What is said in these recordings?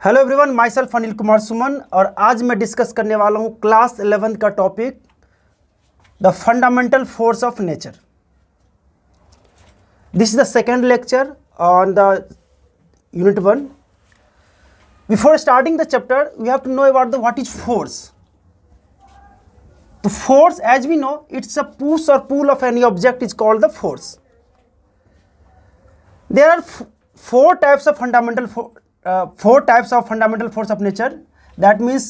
Hello everyone, myself Anil Kumar Suman और आज मैं डिस्कस करने वाला हूँ क्लास 11th का topic the fundamental force of nature. This is the second lecture on the unit 1। Before starting the chapter we have to know about the what is force. तो force, as we know, it's a push और pull of any object is called the force. There are four types of fundamental force of nature. That means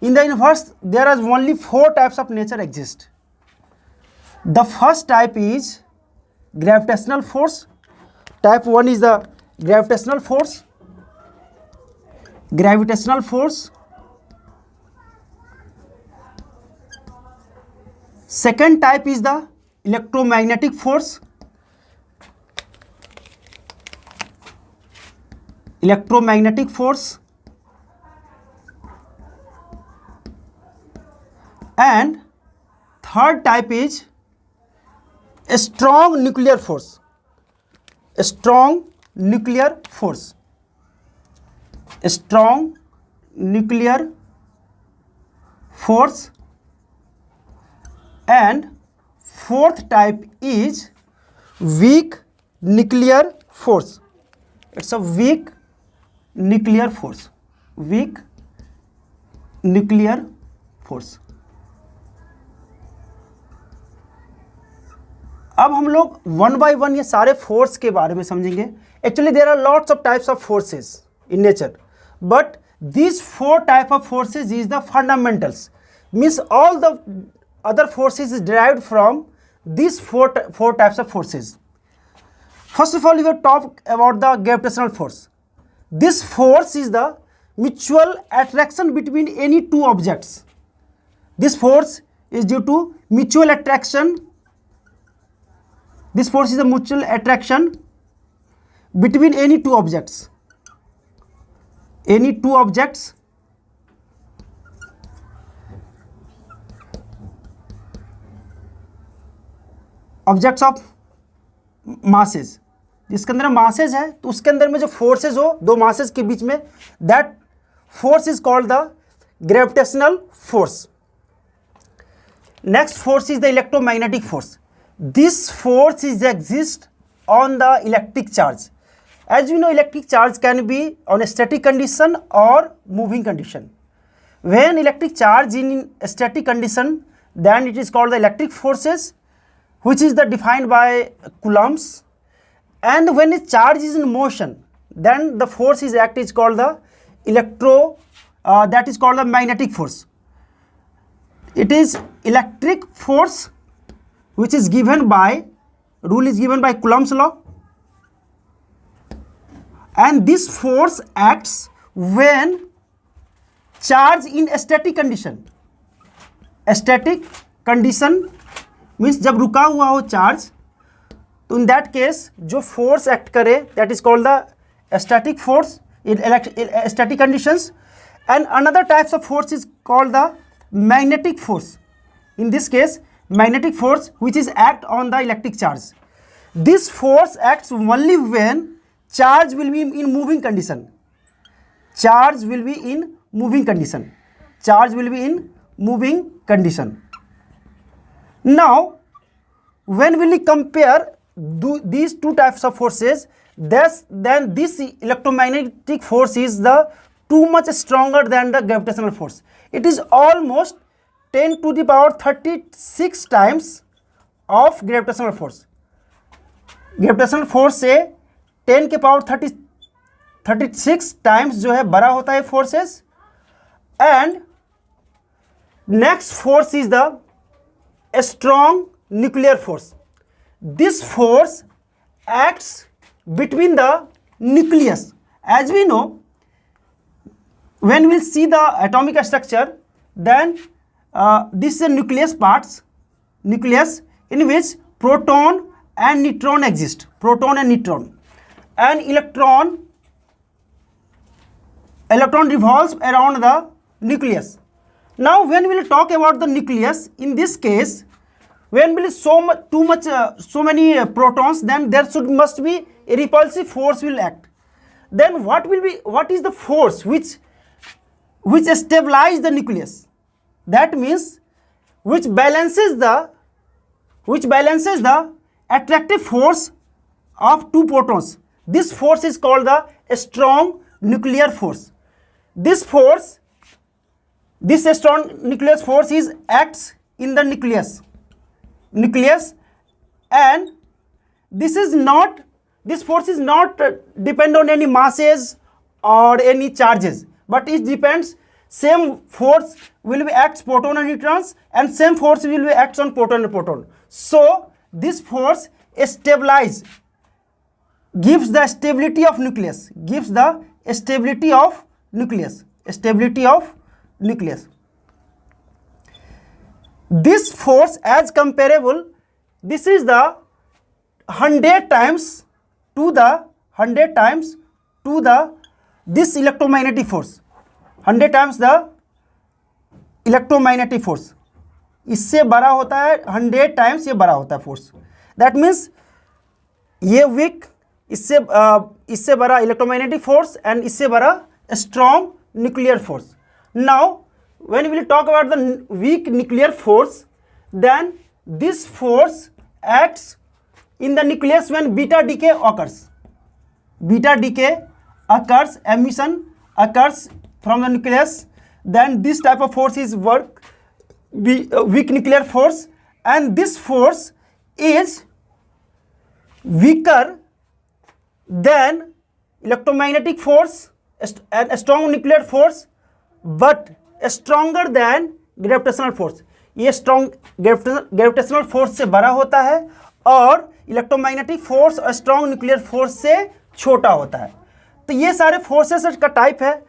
in the universe there are only four types of nature exist. The first type is gravitational force. Type 1 is the gravitational force. Second type is the electromagnetic force. And third type is a strong nuclear force. And fourth type is weak nuclear force. It's a weak nuclear force. अब हम लोग one by one ये सारे force के बारे में समझेंगे। Actually there are lots of types of forces in nature, but this four type of forces is the fundamentals, means all the other forces is derived from this four types of forces. First of all, we will talk about the gravitational force. This force is the mutual attraction between any two objects. This force is due to mutual attraction. This force is a mutual attraction between any two objects. Objects of masses. जिसके अंदर masses है तो उसके अंदर में जो forces हो दो मासेज के बीच में, that force is called the gravitational force. Next force is the electromagnetic force. This force is exist on the electric charge. As you know, electric charge can be on static condition और moving condition. When electric charge in static condition, then it is called the electric forces, which is defined by coulombs. And when a charge is in motion, then the force is called the that is called the magnetic force. It is electric force which is given by, rule is given by Coulomb's law, and this force acts when charge in a static condition. A static condition means जब रुका हुआ हो charge, तो in that case जो force act करे that is called the static force in static conditions. And another types of force is called the magnetic force. In this case magnetic force which is act on the electric charge. This force acts only when charge will be in moving condition. Charge will be in moving condition. Now, when will we compare these two types of forces, then this electromagnetic force is the too much stronger than the gravitational force. It is almost 10 to the power 36 times of gravitational force. Gravitational force से 10 के power 36 times जो है बड़ा होता है forces. And next force is the a strong nuclear force. This force acts between the nucleus. As we know, when we see the atomic structure, then this is a nucleus in which proton and neutron exist. And electron revolves around the nucleus. Now, when we will talk about the nucleus, in this case, when will so many protons, then there must be a repulsive force will act. then what is the force which stabilize the nucleus? That means which balances the attractive force of two protons. This force is called the strong nuclear force. This force, this strong nuclear force is acts in the nucleus, and this force is not depend on any masses or any charges, but it depends. Same force will be acts proton and neutrons, and same force will be acts on proton and proton. So this force stabilize, gives the stability of nucleus, This force as comparable, this is the 100 times to the this electromagnetic force, 100 times the electromagnetic force. इससे बड़ा होता है 100 times, ये बड़ा होता है force. That means ये week, इससे बड़ा इलेक्ट्रोमैग्नेटिक फोर्स एंड इससे बड़ा strong nuclear force. Now when we will talk about the weak nuclear force, then this force acts in the nucleus when beta decay occurs. Emission occurs from the nucleus, then this type of force is weak nuclear force, and this force is weaker than electromagnetic force and strong nuclear force, but stronger than gravitational force. ये strong gravitational force से बड़ा होता है और electromagnetic force और strong nuclear force से छोटा होता है. तो ये सारे फोर्सेस का टाइप है.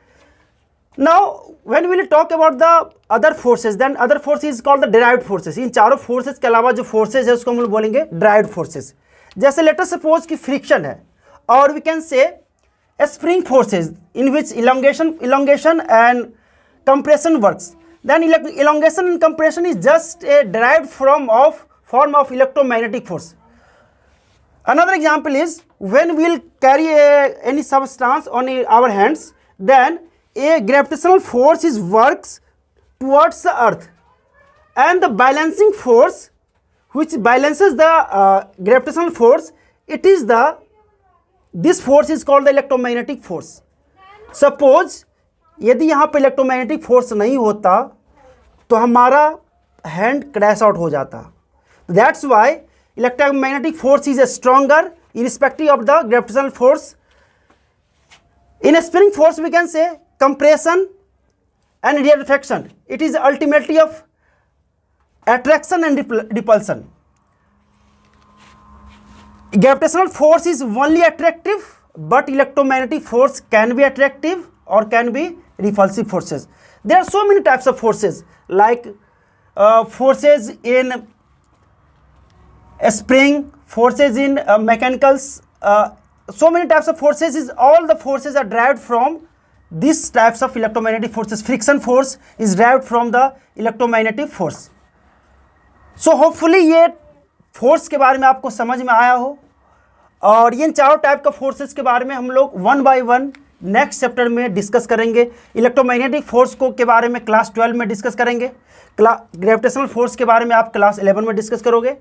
Now when we will talk about the other forces, then other force is called the derived forces. इन चारों फोर्सेस के अलावा जो फोर्सेस है उसको हम लोग बोलेंगे डिराइव्ड फोर्सेस. जैसे लेट अस सपोज कि फ्रिक्शन है, और we can say spring forces in which elongation and compression works. Then elongation and compression is just a derived form of electromagnetic force. Another example is when we will carry any substance on our hands, then a gravitational force works towards the earth, and the balancing force which balances the gravitational force, this force is called the electromagnetic force. Suppose यदि यहाँ पे electromagnetic force नहीं होता तो हमारा hand crash out हो जाता. That's why electromagnetic force is stronger irrespective of the gravitational force. In spring force we can say compression and reflection. It is ultimately of attraction and repulsion. Gravitational force is only attractive, but electromagnetic force can be attractive or can be repulsive forces. There are so many types of forces, like forces in spring, forces in mechanicals. So many types of forces. All the forces are derived from these types of electromagnetic forces. Friction force is derived from the electromagnetic force. So hopefully ये force के बारे में आपको समझ में आया हो, और ये चारों टाइप का फोर्सेस के बारे में हम लोग one by one next chapter में डिस्कस करेंगे. इलेक्ट्रोमैग्नेटिक फोर्स को के बारे में क्लास 12 में डिस्कस करेंगे. ग्रेविटेशनल फोर्स के बारे में आप क्लास 11 में डिस्कस करोगे,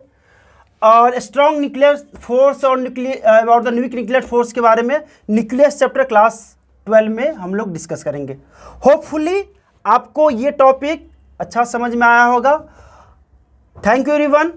और स्ट्रॉन्ग न्यूक्लियर फोर्स और about the weak nuclear force के बारे में न्यूक्लियस चैप्टर क्लास 12 में हम लोग डिस्कस करेंगे. होपफुली आपको ये टॉपिक अच्छा समझ में आया होगा. Thank you everyone.